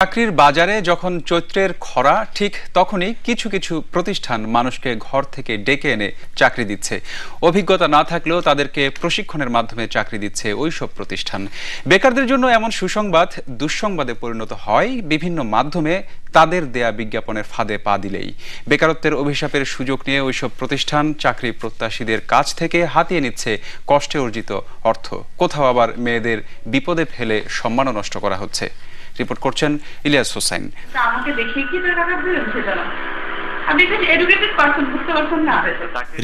চাকরির বাজারে যখন চৈত্রের খরা ঠিক তখনই কিছু কিছু প্রতিষ্ঠান মানুষকে ঘর থেকে ডেকে এনে চাকরি দিচ্ছে। অভিজ্ঞতা না থাকলেও তাদেরকে প্রশিক্ষণের মাধ্যমে চাকরি দিচ্ছে ওইসব প্রতিষ্ঠান। বেকারদের জন্য এমন সুসংবাদ দুঃসংবাদে পরিণত হয় বিভিন্ন মাধ্যমে তাদের দেয়া বিজ্ঞাপনের ফাঁদে পা দিলেই। বেকারত্বের অভিশাপের সুযোগ নিয়ে ওইসব প্রতিষ্ঠান চাকরি প্রত্যাশীদের কাছ থেকে হাতিয়ে নিচ্ছে কষ্টে অর্জিত অর্থ। কোথাও আবার মেয়েদের বিপদে ফেলে সম্মানও নষ্ট করা হচ্ছে। রিপোর্ট করছেন ইলিয়াস হোসেন।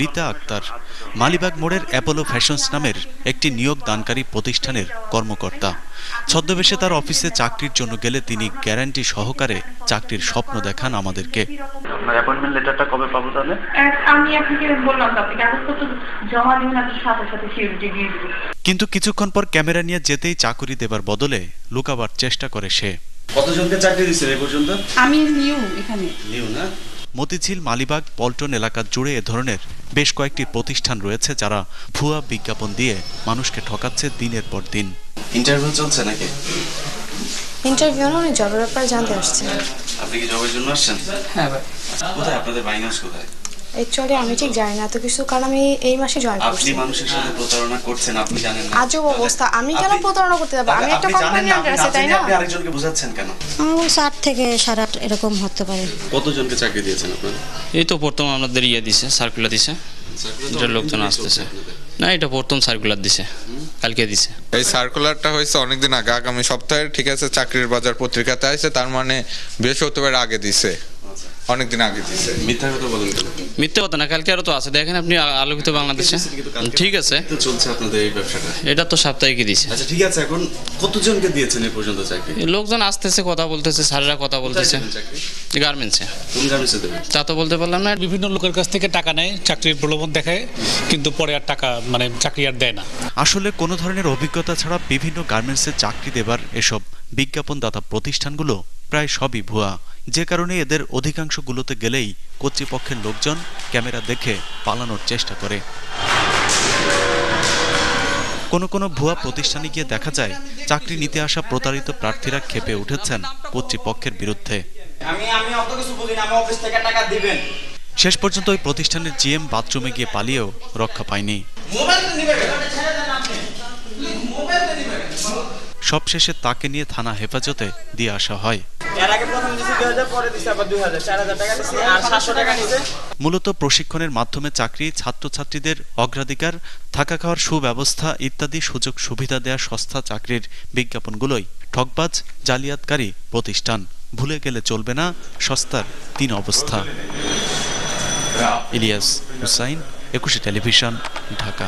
রীতা আক্তার মালিবাগ মোড়ের অ্যাপোলো ফ্যাশনস নামের একটি নিয়োগ দানকারী প্রতিষ্ঠানের কর্মকর্তা। ছদ্মবেশে তার অফিসে চাকরির জন্য গেলে তিনি গ্যারান্টি সহকারে চাকরির স্বপ্ন দেখান আমাদেরকে। আপনার অ্যাপয়েন্টমেন্ট লেটারটা কবে পাবো তাহলে? আমি আপনাকে বললাম তো, আপনি কাগজপত্র জমা দিবেন, আপনার সাথে সাথে সিউরিটি দিয়ে দিব। কিন্তু কিছুক্ষণ পর ক্যামেরা নিয়ে যেতেই চাকরি দেবার বদলে লুকাবার চেষ্টা করে সে। কতজনকে চাকরি দিচ্ছেন এই পর্যন্ত? আমি নিউ এখানে নিউ না? মতিঝিল, মালিবাগ, পল্টন এলাকা জুড়ে এ ধরনের বেশ কয়েকটি প্রতিষ্ঠান রয়েছে যারা ভুয়া বিজ্ঞাপন দিয়ে মানুষকে ঠকাচ্ছে দিনের পর দিন। ইন্টারভিউ চলছে নাকি? ইন্টারভিউ না, আমি জবের ব্যাপারে জানতে আসছি। আপনি কি জবের জন্য আসছেন? হ্যাঁ ভাই। কোথায় আপনাদের বাইনাস কোথায়? অ্যাকচুয়ালি আমি ঠিক জানি না এত কিছু, কারণ আমি এই মাসে জয়েন করছি। আপনি মানুষের সাথে প্রতারণা করছেন, আপনি জানেন না? আজব অবস্থা, আমি কেন প্রতারণা করতে যাব? আমি একটা কোম্পানি আন্ডার আছে, তাই না? আপনি আরেকজনকে বুঝাচ্ছেন কেন? আমার 7 থেকে 8.5 এরকম হতে পারে। কতজনকে চাকরি দিয়েছেন আপনারা? এই তো প্রথম আমাদের দিছে, সার্কুলার দিছে, এটা লোকজন আসতেছে না, এটা প্রথম সার্কুলার দিছে, কালকে দিছে। এই সার্কুলারটা হয়েছে অনেকদিন আগে, আগামী সপ্তাহে, ঠিক আছে। চাকরির বাজার পত্রিকাতে আছে, তার মানে বৃহস্পতিবার আগে দিছে, অনেকদিন আগে দিছে। মিথ্যা কথা বলেন কেন? মিথ্যে কথা না, কালকে আরো তো আছে, দেখেন আপনি আলোকিত বাংলাদেশে। ঠিক আছে, চলছে আপনাদের এই ব্যবসাটা? এটা তো সাপ্তাহিকই দিছে। আচ্ছা ঠিক আছে, এখন কতজনকে দিয়েছেন এই পর্যন্ত চাকরি? লোকজন আসতেছে, কথা বলতেছে, স্যাররা কথা বলতেছে। গার্মেন্টসে। কোন গার্মেন্টসে দেবেন? তা তো বলতে পারলাম না। বিভিন্ন লোকের কাছ থেকে টাকা নেয়, চাকরির প্রলোভন দেখায়, কিন্তু পরে আর টাকা চাকরি আর দেয় না। আসলে কোনো ধরনের অভিজ্ঞতা ছাড়া বিভিন্ন গার্মেন্টসে চাকরি দেবার এসব বিজ্ঞাপনদাতা প্রতিষ্ঠানগুলো প্রায় সবই ভুয়া, যে কারণে এদের অধিকাংশগুলোতে গেলেই কর্তৃপক্ষের লোকজন ক্যামেরা দেখে পালানোর চেষ্টা করে। কোনো ভুয়া প্রতিষ্ঠানে গিয়ে দেখা যায় চাকরি নিতে আসা প্রতারিত প্রার্থীরা ক্ষেপে উঠেছেন কর্তৃপক্ষের বিরুদ্ধে। শেষ পর্যন্ত ওই প্রতিষ্ঠানের জিএম বাথরুমে গিয়ে পালিয়েও রক্ষা পায়নি। সবশেষে তাকে নিয়ে থানা হেফাজতে দিয়ে আসা হয়। মূলত প্রশিক্ষণের মাধ্যমে চাকরি, ছাত্রছাত্রীদের অগ্রাধিকার, থাকা খাওয়ার সুব্যবস্থা ইত্যাদি সুযোগ সুবিধা দেয়া সস্তা চাকরির বিজ্ঞাপনগুলোই ঠকবাজ জালিয়াতকারী প্রতিষ্ঠান। ভুলে গেলে চলবে না সস্তার 3 অবস্থা। ইলিয়াস হোসাইন, 21 টেলিভিশন, ঢাকা।